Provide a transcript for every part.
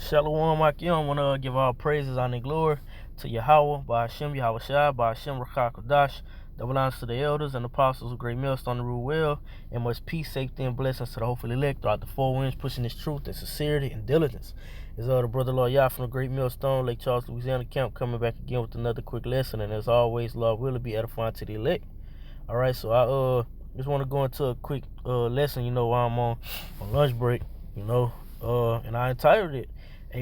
Shalom, Akim. I want to give all praises, honor, and glory to Yahweh, by Hashem, Yahweh Shai, by Hashem, Rakah Kodash. Double honors to the elders and apostles of Great Millstone to rule well, and much peace, safety, and blessings to the hopefully elect throughout the four winds, pushing this truth and sincerity and diligence. Is the brother Lord Yah from the Great Millstone, Lake Charles, Louisiana camp, coming back again with another quick lesson, and as always, Lord will be edifying to the elect. All right, so I just want to go into a quick lesson, while I'm on lunch break, and I entitled it,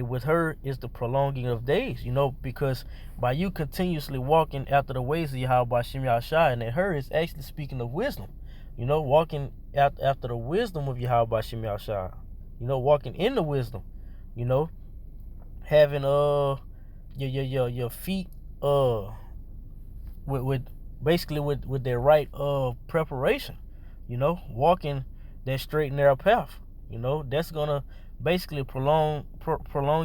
with her is the prolonging of days, because by you continuously walking after the ways of Yahweh by Shem Yahshai, and that her is actually speaking of wisdom, walking after the wisdom of Yahweh by Shem Yahshai, walking in the wisdom, having your feet with basically with their right preparation, walking that straight and narrow path, that's gonna basically prolong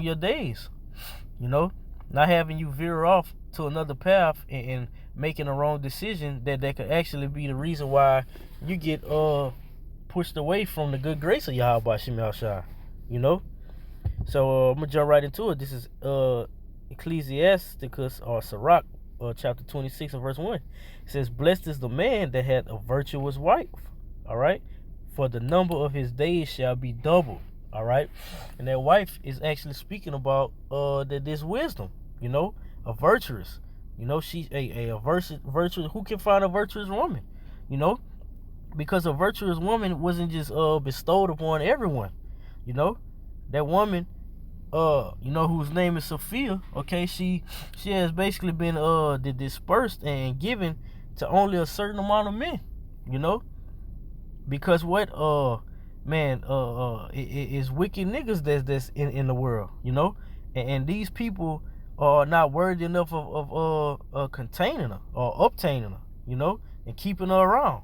your days, not having you veer off to another path and making a wrong decision that could actually be the reason why you get pushed away from the good grace of Yahweh by Shem Shai, So I'm gonna jump right into it. This is Ecclesiasticus or Sirach, chapter 26 and verse 1. It says, "Blessed is the man that hath a virtuous wife." All right, for the number of his days shall be doubled. All right, and that wife is actually speaking about this wisdom, a virtuous, she's a virtuous. Who can find a virtuous woman, because a virtuous woman wasn't just bestowed upon everyone, that woman, whose name is Sophia. Okay, she has basically been dispersed and given to only a certain amount of men, because what it is wicked niggas that's in the world, and these people are not worthy enough of containing her or obtaining her, and keeping her around,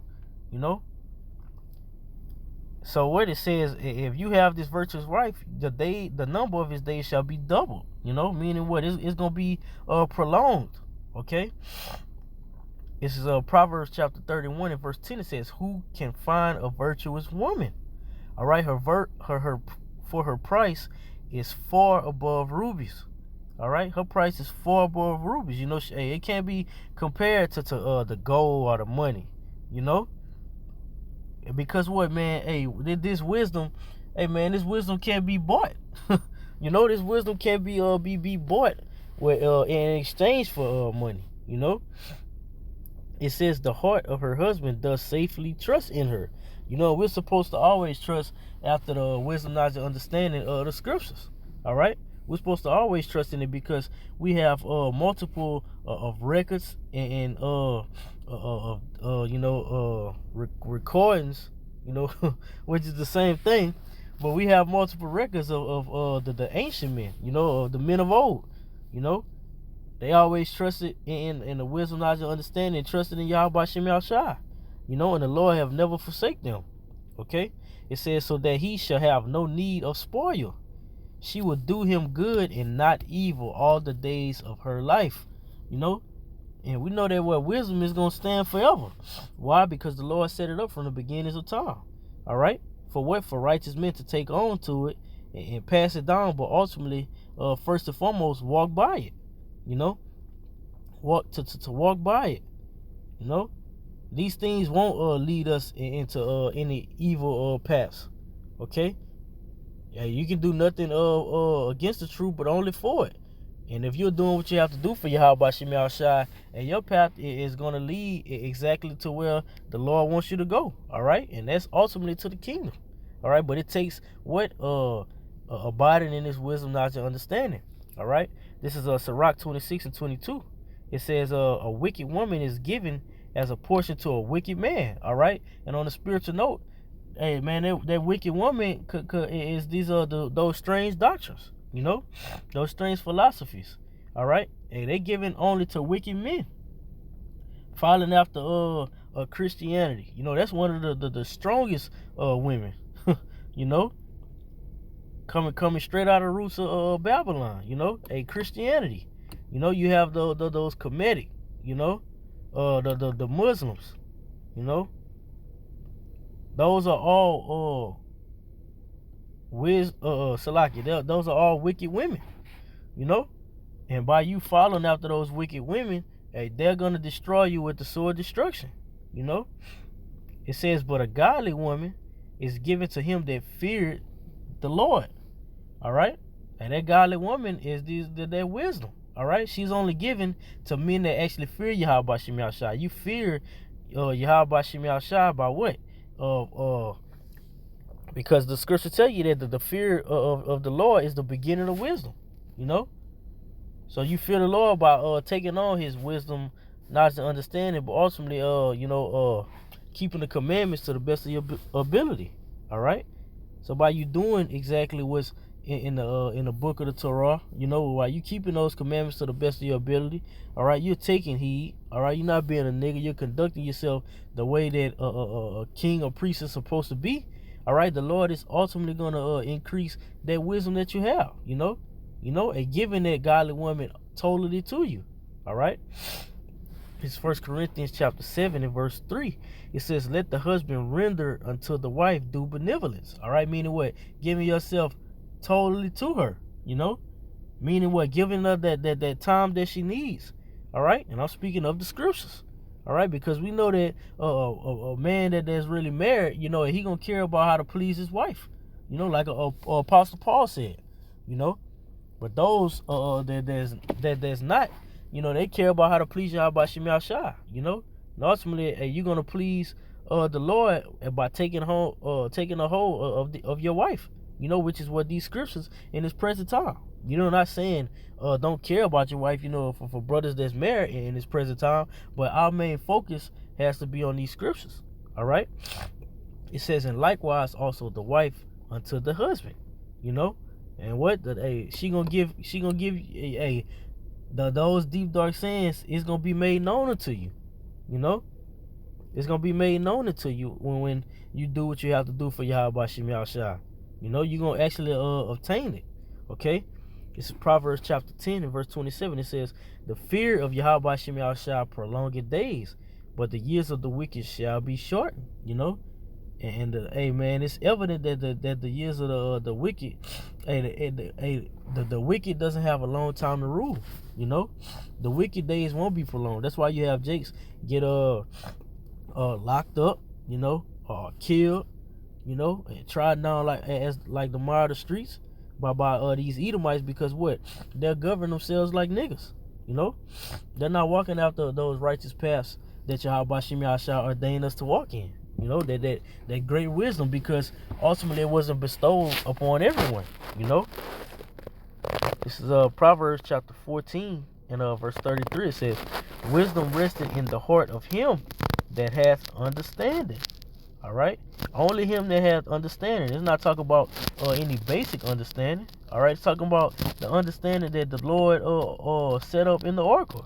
So what it says, if you have this virtuous wife, the number of his days shall be doubled, meaning what? It's gonna be prolonged. Okay. This is Proverbs chapter 31 and verse 10. It says, "Who can find a virtuous woman? All right, for her price is far above rubies." All right, her price is far above rubies. It can't be compared to the gold or the money. Because what, man? This wisdom, this wisdom can't be bought. This wisdom can't be bought with in exchange for money. It says the heart of her husband does safely trust in her. We're supposed to always trust after the wisdom, knowledge, and understanding of the scriptures. All right, we're supposed to always trust in it because we have multiple of records and recordings, which is the same thing, but we have multiple records of the ancient men, of the men of old, They always trusted in the wisdom, knowledge, and understanding, trusted in Yahweh Shem Shai, and the Lord have never forsaken them. Okay, it says, so that he shall have no need of spoil. She will do him good and not evil all the days of her life. And we know that what wisdom is going to stand forever. Why? Because the Lord set it up from the beginnings of time. All right, for what? For righteous men to take on to it and pass it down, but ultimately, first and foremost, walk by it. Walk to walk by it. These things won't lead us into any evil paths. Okay, yeah, you can do nothing against the truth, but only for it. And if you're doing what you have to do for Yahweh by Shem Shai, and your path is going to lead exactly to where the Lord wants you to go. All right, and that's ultimately to the kingdom. All right, but it takes what abiding in this wisdom, knowledge, and understanding. All right, this is Sirach 26 and 22. It says a wicked woman is given as a portion to a wicked man. All right, and on a spiritual note, hey man, that wicked woman is these those strange doctrines, those strange philosophies. All right, and they given only to wicked men, following after Christianity. That's one of the strongest women. Coming straight out of the roots of Babylon. Christianity. You have those Kemetic. The Muslims. Those are all Salaki, those are all wicked women, you know. And by you following after those wicked women, hey, they're gonna destroy you with the sword of destruction, you know. It says, but a godly woman is given to him that feared the Lord. All right, and that godly woman is that wisdom. All right, she's only given to men that actually fear Yahweh Shem Yahshai. You fear Yahweh Shem Yahshai by what? Because the scripture tell you that the fear of the Lord is the beginning of wisdom. You know, so you fear the Lord by taking on His wisdom, knowledge, and understanding, but ultimately keeping the commandments to the best of your ability. All right. So by you doing exactly what's in the book of the Torah, you know, while you keeping those commandments to the best of your ability, all right, you're taking heed, all right, you're not being a nigga, you're conducting yourself the way that a king or priest is supposed to be, all right. The Lord is ultimately gonna increase that wisdom that you have, you know, and giving that godly woman totally to you, all right. It's 1 Corinthians chapter 7 and verse 3. It says, let the husband render unto the wife due benevolence. All right, meaning what? Giving yourself totally to her, you know? Meaning what? Giving her that time that she needs. All right? And I'm speaking of the scriptures. All right? Because we know that a man that's really married, you know, he going to care about how to please his wife. You know, like Apostle Paul said, you know? But those that's not, you know, they care about how to please Yahweh Shem Yahshai, you know. And ultimately, you're gonna please the Lord by taking a hold of your wife, you know, which is what these scriptures in this present time. You know, not saying don't care about your wife, you know, for brothers that's married in this present time, but our main focus has to be on these scriptures. All right. It says, and likewise also the wife unto the husband, you know. And what she gonna give those deep dark sayings is gonna be made known unto you, you know. It's gonna be made known unto you when you do what you have to do for Yahweh Shem Yahshai. You know, you're gonna actually obtain it. Okay, this is Proverbs chapter 10 and verse 27. It says, the fear of Yahweh Shem Yahshai prolongeth days, but the years of the wicked shall be shortened. You know. And hey man, it's evident that the years of the wicked, the wicked doesn't have a long time to rule. You know, the wicked days won't be prolonged. That's why you have Jakes get locked up, you know, killed, you know, and tried down like the mire of the streets by these Edomites, because what? They'll govern themselves like niggas. You know, they're not walking after those righteous paths that Yahweh Shem Yahshai ordained us to walk in. You know, that great wisdom, because ultimately it wasn't bestowed upon everyone, you know. This is Proverbs chapter 14 and verse 33. It says, wisdom rested in the heart of him that hath understanding. All right, only him that hath understanding. It's not talking about any basic understanding. All right, it's talking about the understanding that the Lord set up in the oracle,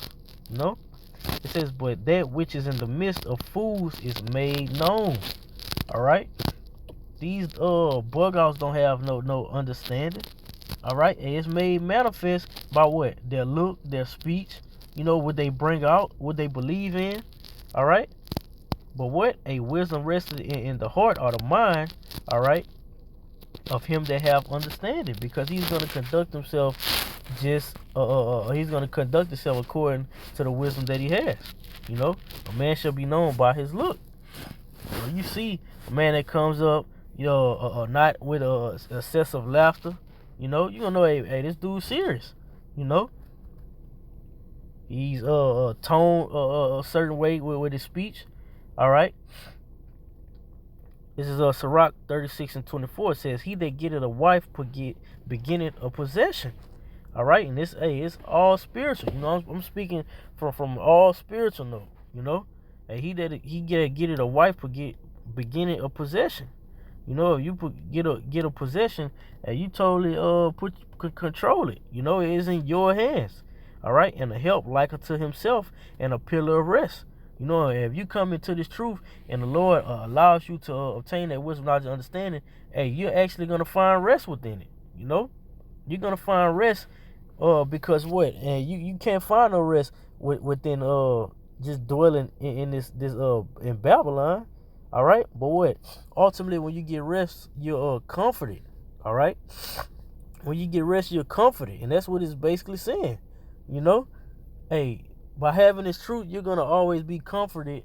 you know. It says, but that which is in the midst of fools is made known. All right, these bug outs don't have no understanding. All right, and it's made manifest by what? Their look, their speech, you know, what they bring out, what they believe in. All right, but what? A wisdom rested in the heart or the mind, all right, of him that have understanding, because he's going to conduct himself he's going to conduct himself according to the wisdom that he has. You know, a man shall be known by his look. So you see a man that comes up, you know, not with excessive laughter, you know, you're going to know, hey, this dude's serious, you know. He's toned a certain way with his speech, all right. This is Sirach 36 and 24. It says, he that getteth a wife beginneth a possession. All right, and this, it's all spiritual. You know, I'm speaking from all spiritual note. You know, and he get a wife beginning a possession. You know, if you get a possession, and you totally control it. You know, it is in your hands. All right, and a help like unto himself, and a pillar of rest. You know, if you come into this truth and the Lord allows you to obtain that wisdom, knowledge, and understanding, hey, you're actually gonna find rest within it. You know, you're gonna find rest. Because what? And you can't find no rest within just dwelling in this in Babylon. All right, but what? Ultimately, when you get rest, you're comforted. All right. When you get rest, you're comforted, and that's what it's basically saying. You know, hey, by having this truth, you're gonna always be comforted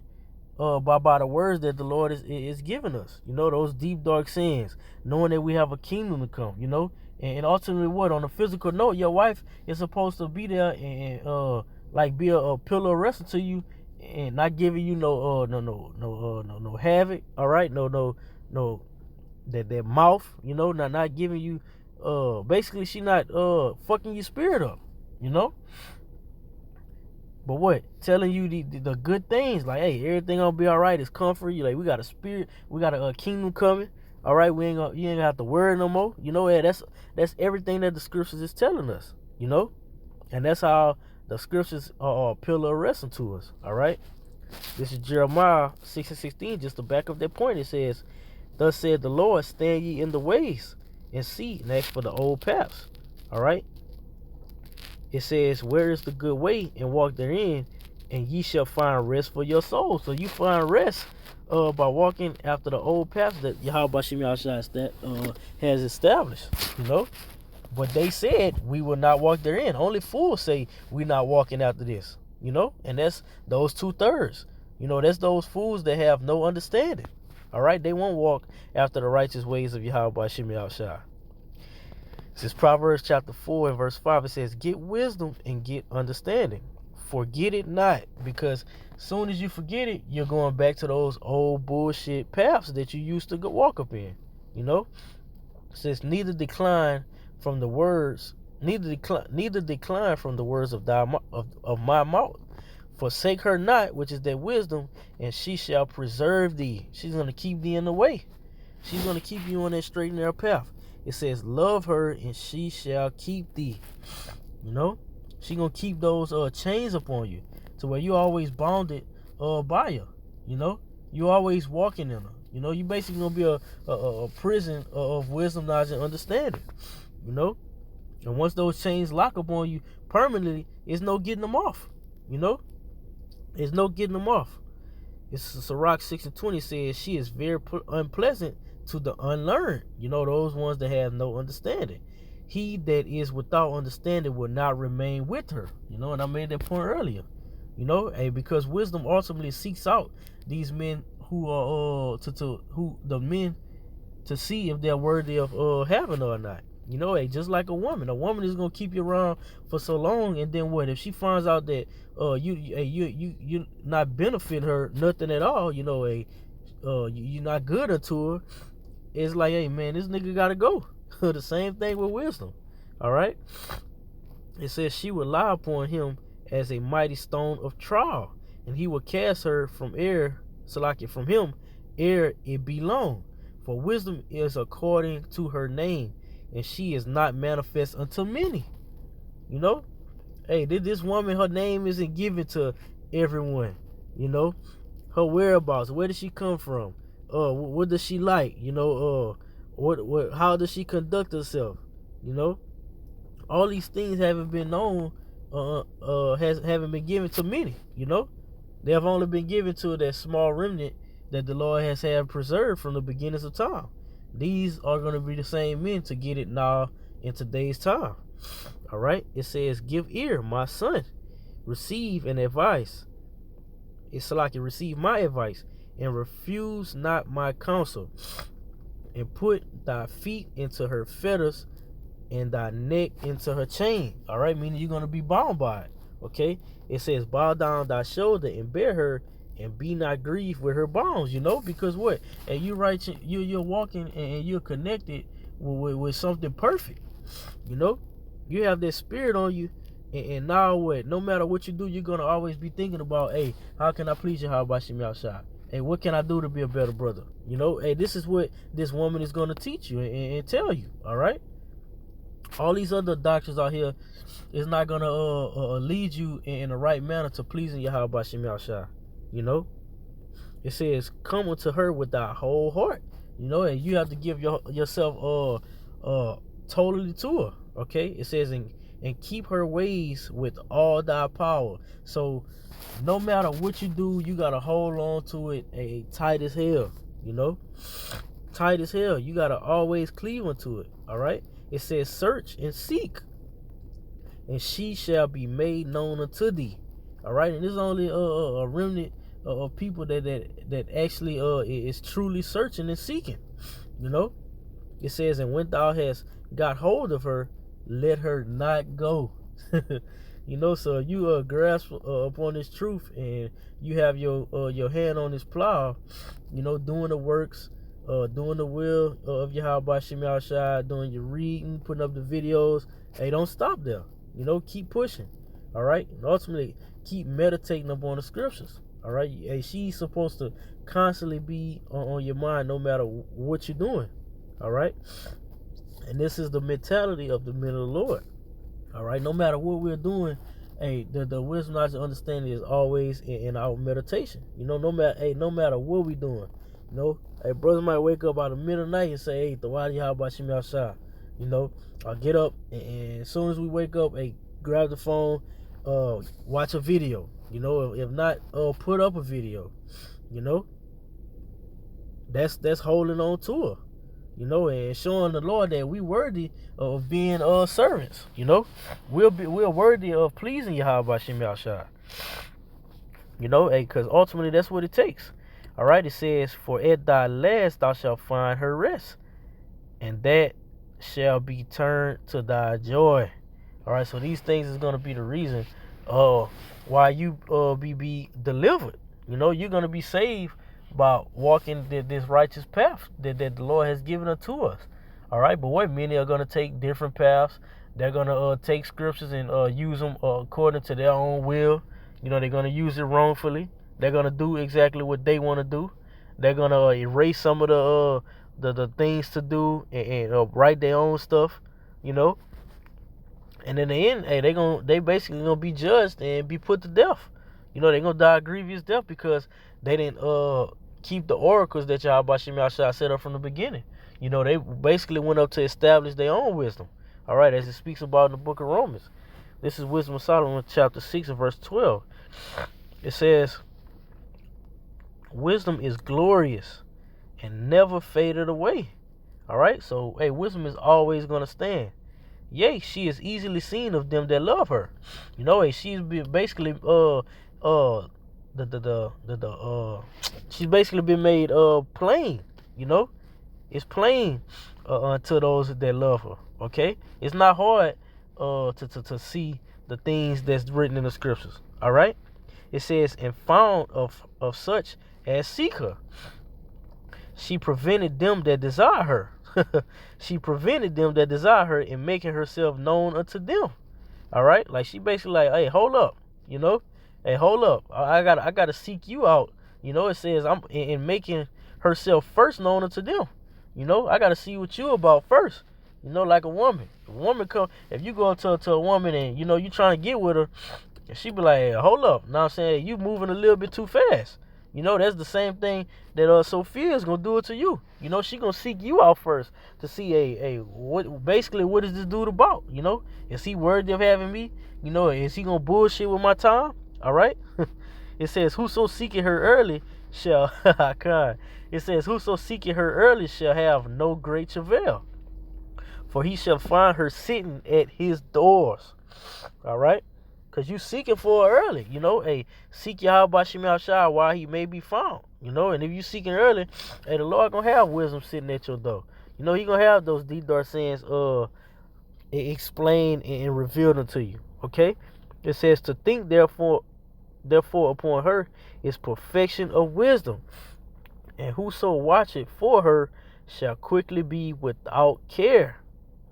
by the words that the Lord is giving us. You know, those deep dark sins, knowing that we have a kingdom to come. You know, and ultimately, what on a physical note, your wife is supposed to be there and like be a pillar of wrestle to you, and not giving you no havoc. All right, no that mouth. You know, not giving you basically she not fucking your spirit up. You know. But what? Telling you the good things, like, hey, everything gonna be all right. It's comfort. You like, we got a spirit, we got a kingdom coming. All right, you ain't gonna have to worry no more. You know, yeah, that's everything that the scriptures is telling us. You know, and that's how the scriptures are a pillar of wrestling to us. All right, this is Jeremiah 6:16. Just to back up that point, it says, "Thus said the Lord, stand ye in the ways and see, and ask for the old paths." All right. It says, where is the good way, and walk therein, and ye shall find rest for your soul. So you find rest by walking after the old paths that Yahweh Shem Yahshua has established. You know, but they said we will not walk therein. Only fools say we not walking after this. You know, and that's those 2/3. You know, that's those fools that have no understanding. All right, they won't walk after the righteous ways of Yahweh Shem Yahshua. This is Proverbs chapter 4 and verse 5. It says, get wisdom and get understanding. Forget it not, because as soon as you forget it, you're going back to those old bullshit paths that you used to walk up in. You know? It says, neither decline from the words from the words of my mouth. Forsake her not, which is that wisdom, and she shall preserve thee. She's going to keep thee in the way. She's going to keep you on that straight and narrow path. It says, love her and she shall keep thee. You know, she gonna keep those chains upon you to where you always bounded by her. You know, you always walking in her. You know, you basically gonna be a prison of wisdom, knowledge, and understanding. You know, and once those chains lock upon you permanently, it's no getting them off. You know, it's no getting them off. It's Sirach 6:20 says, she is very unpleasant to the unlearned. You know, those ones that have no understanding. He that is without understanding will not remain with her. You know, and I made that point earlier. You know, and because wisdom ultimately seeks out these men who are to see if they're worthy of having her or not. You know, just like a woman is gonna keep you around for so long, and then what if she finds out that you not benefit her nothing at all? You know, you're not good unto her. It's like, hey man, this nigga gotta go. The same thing with wisdom. All right. It says she will lie upon him as a mighty stone of trial, and he will cast her from from him ere it be long. For wisdom is according to her name, and she is not manifest unto many. You know, hey, this woman, her name isn't given to everyone. You know, her whereabouts, where does she come from? What does she like? You know, how does she conduct herself? You know, all these things haven't been known, haven't been given to many. You know, they have only been given to that small remnant that the Lord has had preserved from the beginnings of time. These are going to be the same men to get it now in today's time. All right, it says, give ear, my son, receive an advice. It's like you receive my advice, and refuse not my counsel, and put thy feet into her fetters, and thy neck into her chain. All right, meaning you're going to be bound by it. Okay, it says, bow down thy shoulder and bear her, and be not grieved with her bonds. You know, because what? And you're walking and you're connected with something perfect. You know, you have that spirit on you, and now what? No matter what you do, you're gonna always be thinking about, hey, how can I please you? How about Shem Yahshua? Hey, what can I do to be a better brother? You know, hey, this is what this woman is gonna teach you and tell you. All right. All these other doctrines out here is not gonna lead you in the right manner to pleasing Yahweh Shem Yahshua. You know, it says, come unto her with thy whole heart. You know, and you have to give yourself totally to her. Okay, it says, and keep her ways with all thy power. So no matter what you do, you gotta hold on to it tight as hell. You know, tight as hell. You gotta always cleave unto it. All right. It says, search and seek, and she shall be made known unto thee. All right. And there's only a remnant of people that actually is truly searching and seeking. You know. It says, and when thou hast got hold of her, let her not go. You know, so you grasp upon this truth, and you have your hand on this plow, you know, doing the works, doing the will of Yahweh Shem Yahushua, doing your reading, putting up the videos. Hey, don't stop there. You know, keep pushing. All right, and ultimately keep meditating upon the scriptures. All right, hey, she's supposed to constantly be on your mind, no matter what you're doing. All right, and this is the mentality of the men of the Lord. All right, no matter what we're doing, hey, the wisdom, knowledge, and understanding is always in our meditation. You know, no matter what we're doing, you know, hey, brothers might wake up out of the middle of the night and say, hey, Tawadi Yahweh Shem Yahushua. You know, I'll get up, and as soon as we wake up, hey, grab the phone, watch a video. You know, if not, put up a video. You know, that's holding on to her. You know, and showing the Lord that we worthy of being servants. You know, we're worthy of pleasing Yahweh Shem Yahushua. You know, because ultimately that's what it takes. All right, it says, for at thy last thou shalt find her rest, and that shall be turned to thy joy. All right, so these things is gonna be the reason why you be delivered. You know, you're gonna be saved by walking this righteous path that the Lord has given unto us. All right, but what many are going to take different paths. They're going to take scriptures and use them according to their own will. You know, they're going to use it wrongfully. They're going to do exactly what they want to do. They're going to erase some of the things to do and write their own stuff, you know. And in the end, hey, they basically gonna be judged and be put to death. You know, they're gonna die a grievous death because they didn't keep the oracles that Yahweh Shem Yahushua set up from the beginning. You know, they basically went up to establish their own wisdom. All right, as it speaks about in the book of Romans. This is Wisdom of Solomon, chapter 6 and verse 12. It says, wisdom is glorious and never faded away. All right, so hey, wisdom is always gonna stand. Yea, she is easily seen of them that love her. You know, hey, she's basically she's basically been made plain. You know, it's plain to those that love her. Okay, it's not hard to see the things that's written in the scriptures. All right, it says, and found of such as seek her. She prevented them that desire her. She prevented them that desire her in making herself known unto them. All right, like she basically like, hey, hold up, you know, hey, hold up, I gotta seek you out. You know, it says I'm in making herself first known unto them. You know, I gotta see what you about first. You know, like a woman. A woman come, if you go to a woman and you know you trying to get with her, she be like, hey, hold up. Now I'm saying you moving a little bit too fast. You know, that's the same thing that Sophia is gonna do it to you. You know, she gonna seek you out first to see, what is this dude about? You know, is he worthy of having me? You know, is he gonna bullshit with my time? All right. It says, whoso seeketh her early shall it says, whoso seeketh her early shall have no great travail, for he shall find her sitting at his doors. All right. Because you seeking for her early, you know. Hey, seek Yahweh Shem Yahushua while he may be found, you know. And if you seeking early, hey, the Lord going to have wisdom sitting at your door. You know, he going to have those deep dark sayings explained and revealed unto you, okay? It says, to think therefore upon her is perfection of wisdom. And whoso watcheth for her shall quickly be without care,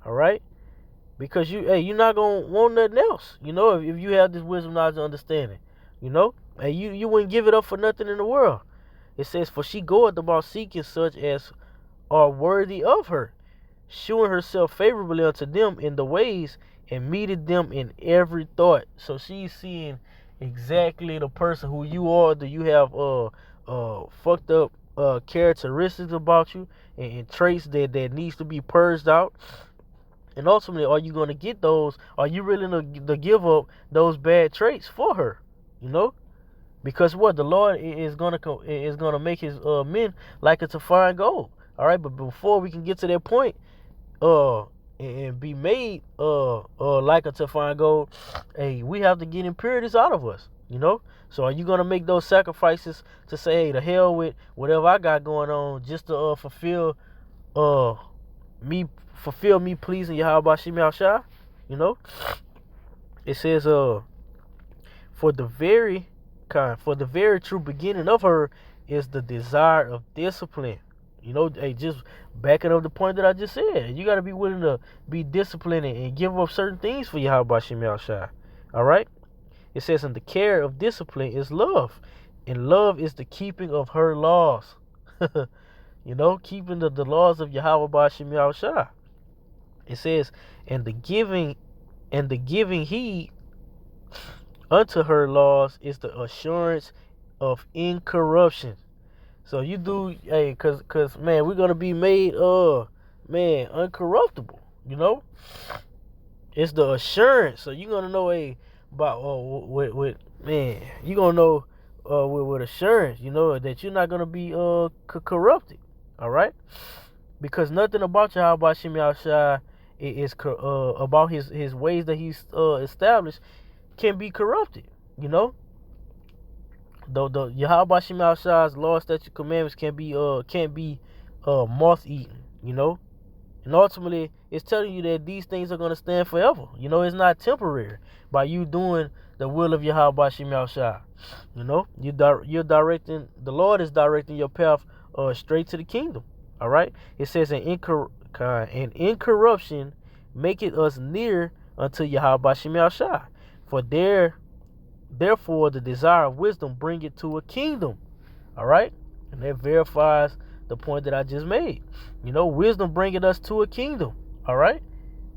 all right? Because you're not gonna want nothing else. You know, if you have this wisdom, knowledge, and understanding, you know, hey, you wouldn't give it up for nothing in the world. It says, for she goeth about seeking such as are worthy of her, shewing herself favorably unto them in the ways, and meeting them in every thought. So she's seeing exactly the person who you are. Do you have fucked up characteristics about you and traits that needs to be purged out? And ultimately, are you going to get those? Are you really going to give up those bad traits for her? You know, because what the Lord is going to make his men like it's a fine gold. All right, but before we can get to that point, uh and be made like unto fine gold, hey, we have to get impurities out of us, you know. So are you gonna make those sacrifices to say, hey, to hell with whatever I got going on, just to uh me fulfill me pleasing Yahweh Shemi Shai? You know, it says for the very for the very true beginning of her is the desire of discipline. You know, hey, just backing up the point that I just said. You got to be willing to be disciplined and give up certain things for Yahweh Shemi Shai. All right? It says, and the care of discipline is love. And love is the keeping of her laws. You know, keeping the laws of Yahweh Shemi Shai. It says, and the giving heed unto her laws is the assurance of incorruption. So you do, hey, cause man, we're gonna be made man, uncorruptible. You know, it's the assurance. So you're gonna know, hey, about with man, you gonna know with assurance. You know that you're not gonna be corrupted. All right, because nothing about Yahweh Shemi Shai is about his ways that he's established can be corrupted. You know, the Yahweh Shemi Shai's law, statute, commandments can't be moth eaten. You know, and ultimately it's telling you that these things are gonna stand forever. You know, it's not temporary by you doing the will of Yahweh Shemi Shai. You know, you're directing, the Lord is directing your path straight to the kingdom. All right. It says in incorruption maketh us near unto Yahweh Shemi Shai. For therefore the desire of wisdom bring it to a kingdom. All right. And that verifies the point that I just made. You know, wisdom bringing us to a kingdom. All right.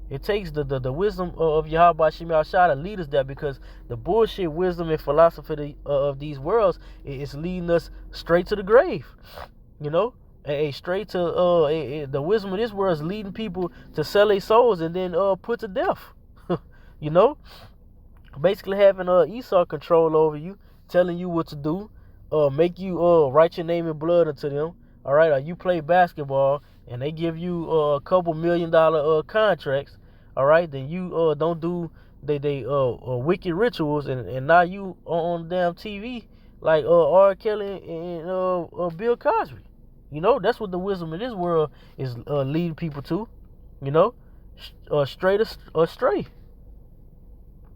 It takes the wisdom of Yahweh Shemi Shai to lead us there, because the bullshit wisdom and philosophy of these worlds is leading us straight to the grave. You know, straight to the wisdom of this world is leading people to sell their souls and then put to death. You know, basically having Esau control over you, telling you what to do, make you write your name in blood unto them. All right, or you play basketball and they give you a couple $1 million contracts. All right, then you don't do they wicked rituals, and now you on damn TV like R. Kelly and Bill Cosby. You know, that's what the wisdom of this world is leading people to. You know, straight astray.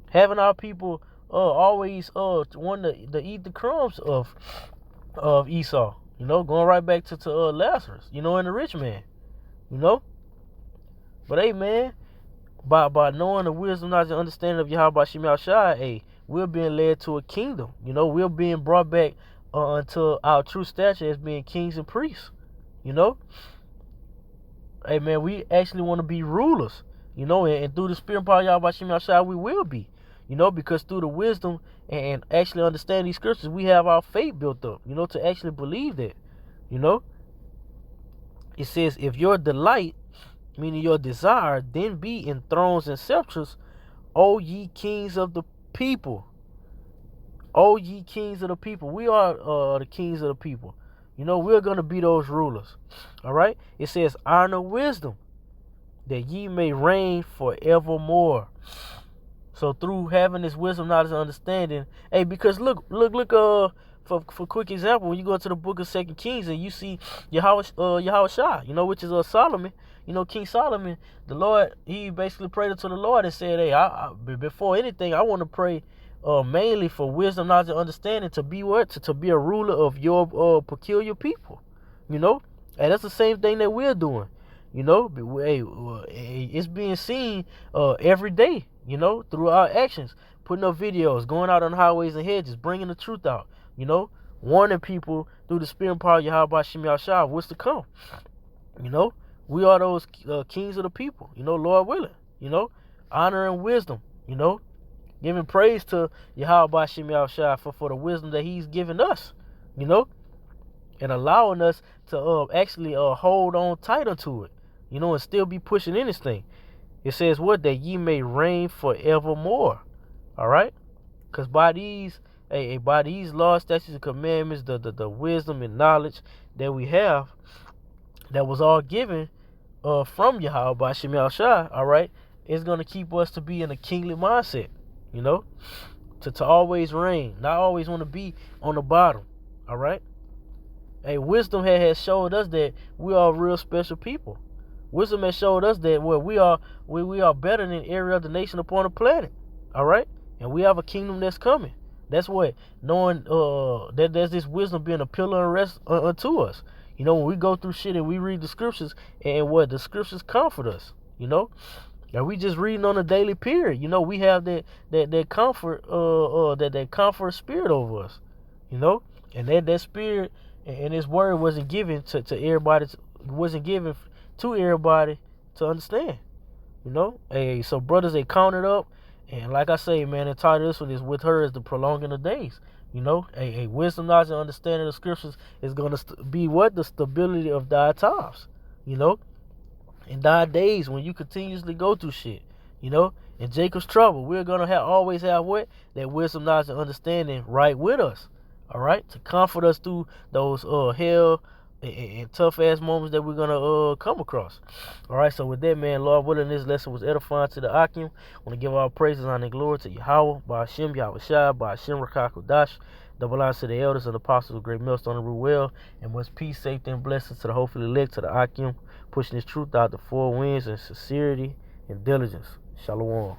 Having our people always want to eat the crumbs of Esau. You know, going right back to Lazarus. You know, and the rich man. You know, but hey, man, by knowing the wisdom, knowledge, and understanding of Yahweh Shemi Shai, hey, we're being led to a kingdom. You know, we're being brought back unto our true stature as being kings and priests. You know, hey, man, we actually want to be rulers. You know, and through the spirit and power of Yahweh Shemi Shai, we will be. You know, because through the wisdom and actually understand these scriptures, we have our faith built up, you know, to actually believe that. You know, it says, if your delight, meaning your desire, then be in thrones and scepters, O ye kings of the people. O ye kings of the people. We are the kings of the people. You know, we're going to be those rulers. All right. It says, honor wisdom, that ye may reign forevermore. So through having this wisdom, knowledge, and understanding, hey, because look, for quick example, when you go into the book of 2 Kings and you see Yahweh Shai, you know, which is Solomon, you know, King Solomon, the Lord, he basically prayed unto the Lord and said, hey, before anything, I want to pray mainly for wisdom, knowledge, and understanding to be what? To be a ruler of your peculiar people, you know? And that's the same thing that we're doing, you know? Hey, it's being seen every day, you know, through our actions, putting up videos, going out on highways and hedges, bringing the truth out, you know, warning people through the spirit and power of Yahweh Shemi Shai what's to come. You know, we are those kings of the people, you know, Lord willing, you know, honor and wisdom, you know, giving praise to Yahweh Shemi Shai for the wisdom that he's given us, you know, and allowing us to actually hold on tight unto it, you know, and still be pushing in this thing. It says what? That ye may reign forevermore. All right? Because by these laws, statutes, and commandments, the wisdom and knowledge that we have, that was all given from Yahweh by Shem Shai, all right, is going to keep us to be in a kingly mindset, you know, to always reign, not always want to be on the bottom, all right. Hey, wisdom has showed us that we are real special people. Wisdom has showed us that we are better than every other nation upon the planet. All right, and we have a kingdom that's coming. That's what knowing that there's this wisdom being a pillar and rest unto us. You know, when we go through shit and we read the scriptures, and what the scriptures comfort us. You know, and we just reading on a daily period. You know, we have that comfort that comfort spirit over us. You know, and that spirit and his word wasn't given to everybody. Wasn't given to everybody to understand. You know, hey, so brothers, they counted up, and like I say, man, the title of this one is with her is the prolonging of days. You know, a wisdom, knowledge, and understanding of scriptures is going to be what the stability of thy times. You know, in thy days when you continuously go through shit. You know, in Jacob's trouble, we're gonna always have what that wisdom, knowledge, and understanding right with us. All right, to comfort us through those hell and tough ass moments that we're gonna come across. All right, so with that, man, Lord willing, this lesson was edifying to the Akim. I want to give all praises, honor, and glory to Yahweh, by Hashem, Yahweh Shai, by Hashem, Rakakudash. Double honors to the elders and apostles of Great Millstone and Ruel, and much peace, safety, and blessings to the hopefully elect, to the Akim, pushing this truth out the four winds in sincerity and diligence. Shalom.